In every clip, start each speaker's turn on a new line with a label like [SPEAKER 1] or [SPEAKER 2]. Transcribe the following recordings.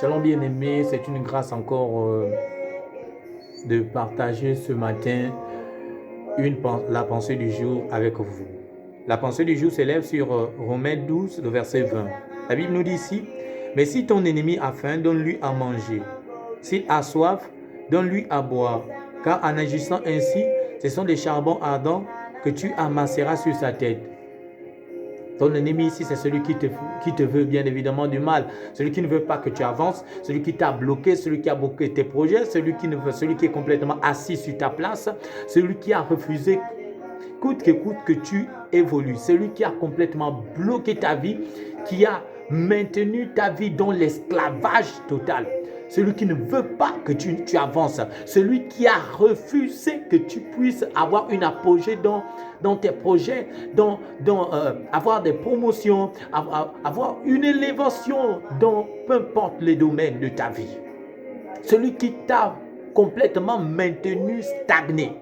[SPEAKER 1] Shalom bien-aimé, c'est une grâce encore de partager ce matin la pensée du jour avec vous. La pensée du jour s'élève sur Romains 12, le verset 20. La Bible nous dit ici, « Mais si ton ennemi a faim, donne-lui à manger. S'il a soif, donne-lui à boire. Car en agissant ainsi, ce sont des charbons ardents que tu amasseras sur sa tête. » Ton ennemi ici, c'est celui qui te veut bien évidemment du mal. Celui qui ne veut pas que tu avances, celui qui t'a bloqué, celui qui a bloqué tes projets, celui qui est complètement assis sur ta place, celui qui a refusé coûte que tu évolues, celui qui a complètement bloqué ta vie, qui a maintenu ta vie dans l'esclavage total. Celui qui ne veut pas que tu avances, celui qui a refusé que tu puisses avoir une apogée dans tes projets, avoir des promotions, avoir une élévation dans peu importe les domaines de ta vie. Celui qui t'a complètement maintenu stagné.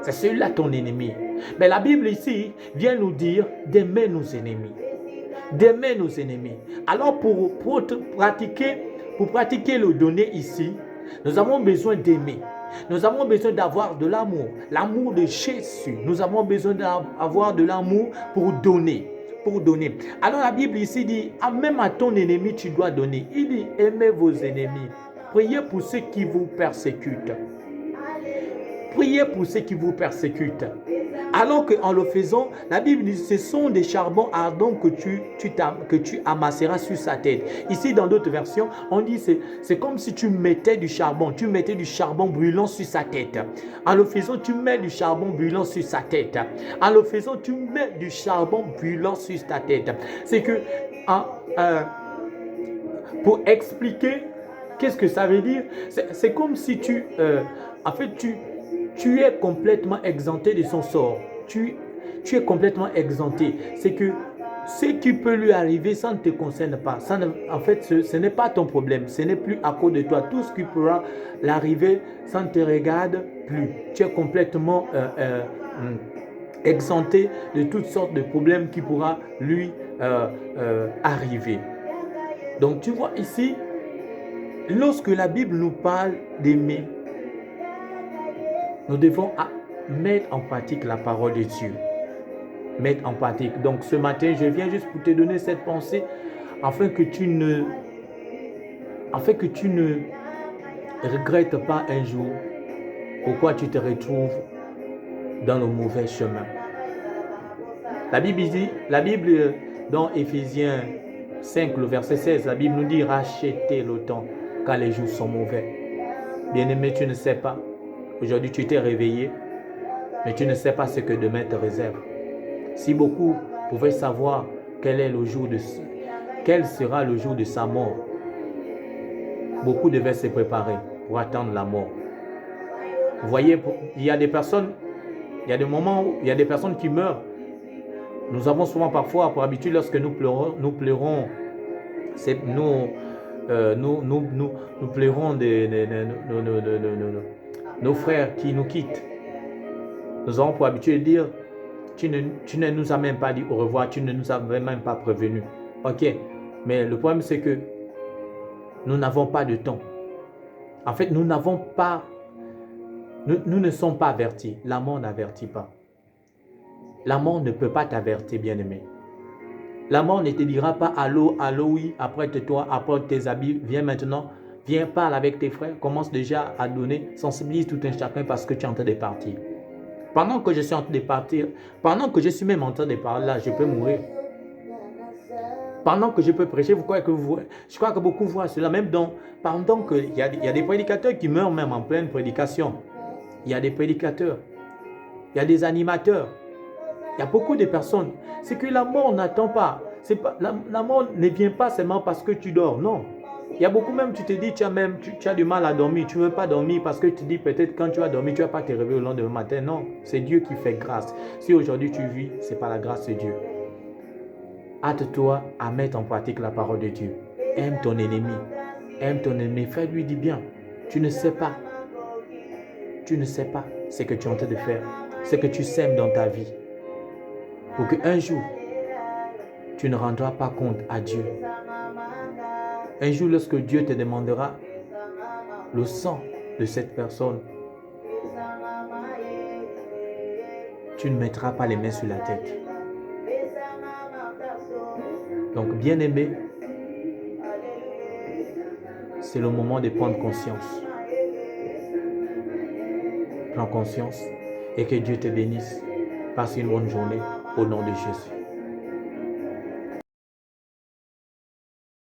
[SPEAKER 1] C'est celui-là ton ennemi. Mais la Bible ici vient nous dire d'aimer nos ennemis. D'aimer nos ennemis. Alors pour pratiquer le donner ici, nous avons besoin d'aimer. Nous avons besoin d'avoir de l'amour. L'amour de Jésus. Nous avons besoin d'avoir de l'amour pour donner. Alors la Bible ici dit, même à ton ennemi tu dois donner. Il dit, aimez vos ennemis. Priez pour ceux qui vous persécutent. Priez pour ceux qui vous persécutent. Alors qu'en le faisant, la Bible dit, ce sont des charbons ardents que tu amasseras sur sa tête. Ici, dans d'autres versions, on dit c'est comme si tu mettais du charbon brûlant sur sa tête. En le faisant, tu mets du charbon brûlant sur sa tête. En le faisant, tu mets du charbon brûlant sur ta tête. C'est que, pour expliquer, qu'est-ce que ça veut dire? C'est comme si tu es complètement exempté de son sort. Tu es complètement exempté. C'est que ce qui peut lui arriver, ça ne te concerne pas. Ce n'est pas ton problème. Ce n'est plus à cause de toi. Tout ce qui pourra l'arriver, ça ne te regarde plus. Tu es complètement exempté de toutes sortes de problèmes qui pourra lui arriver. Donc tu vois ici, lorsque la Bible nous parle d'aimer, nous devons mettre en pratique la parole de Dieu. Mettre en pratique. Donc ce matin, je viens juste pour te donner cette pensée afin que tu ne regrettes pas un jour pourquoi tu te retrouves dans le mauvais chemin. La Bible dans Éphésiens 5, le verset 16, la Bible nous dit rachetez le temps car les jours sont mauvais. Bien-aimé, tu ne sais pas. Aujourd'hui, tu t'es réveillé, mais tu ne sais pas ce que demain te réserve. Si beaucoup pouvaient savoir quel sera le jour de sa mort, beaucoup devaient se préparer pour attendre la mort. Vous voyez, il y a des moments où il y a des personnes qui meurent. Nous avons souvent parfois pour habitude, lorsque nous pleurons, nous pleurons nos frères qui nous quittent. Nous avons pour habitude de dire, tu ne nous as même pas dit au revoir, tu ne nous as même pas prévenu. Ok, mais le problème c'est que nous n'avons pas de temps. En fait, nous ne sommes pas avertis. La mort n'avertit pas. La mort ne peut pas t'avertir, bien-aimé. La mort ne te dira pas allô, oui, apprête-toi, apporte tes habits, viens maintenant. Viens, parle avec tes frères, commence déjà à donner, sensibilise tout un chacun parce que tu es en train de partir. Pendant que je suis en train de partir, pendant que je suis même en train de parler là, je peux mourir. Pendant que je peux prêcher, je crois que beaucoup voient cela, même pendant qu'il y a des prédicateurs qui meurent même en pleine prédication. Il y a des prédicateurs, il y a des animateurs, il y a beaucoup de personnes. C'est que la mort n'attend pas. La mort ne vient pas seulement parce que tu dors, non. Il y a beaucoup même, tu te dis, tu as du mal à dormir, tu ne veux pas dormir parce que tu te dis peut-être quand tu vas dormir, tu ne vas pas te réveiller le lendemain matin. Non, c'est Dieu qui fait grâce. Si aujourd'hui tu vis, c'est par la grâce de Dieu. Hâte-toi à mettre en pratique la parole de Dieu. Aime ton ennemi. Aime ton ennemi, fais-lui du bien. Tu ne sais pas ce que tu es en train de faire, ce que tu sèmes dans ta vie. Pour qu'un jour, tu ne rendras pas compte à Dieu. Un jour, lorsque Dieu te demandera le sang de cette personne, tu ne mettras pas les mains sur la tête. Donc, bien-aimé, c'est le moment de prendre conscience. Prends conscience et que Dieu te bénisse. Passe une bonne journée au nom de Jésus.